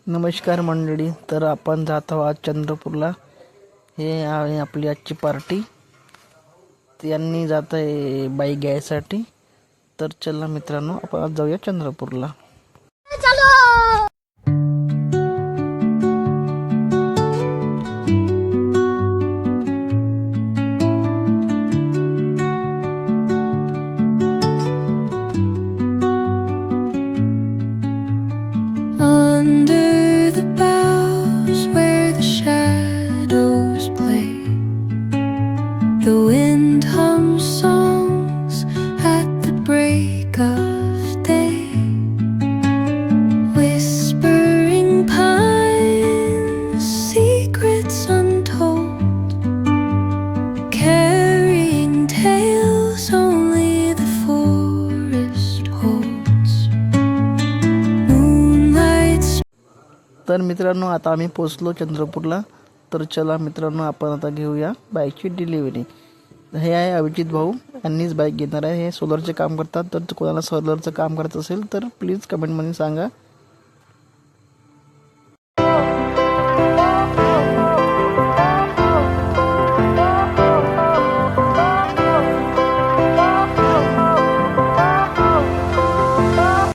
नमस्कार मंडळी, तर आपण जात आहोत आज चंद्रपूरला. हे आहे आपली आजची पार्टी. त्यांनी जात आहे बाईक घ्यायसाठी. तर चला मित्रांनो, आपण आज जाऊया चंद्रपूरला. Under the boughs where the shadows play, the wind hums songs at the break of day, whispering pines, secrets untold, carrying tales only the forest holds. तर मित्रांनो, आता आम्ही पोचलो चंद्रपूरला. तर चला मित्रांनो, आपण आता घेऊया बाईकची डिलिव्हरी. हे आहे अभिजित भाऊ, यांनीच बाईक घेणार आहे. हे सोलरचे काम करतात. तर कोणाला सोलरचं काम करायचं असेल तर प्लीज कमेंटमध्ये सांगा.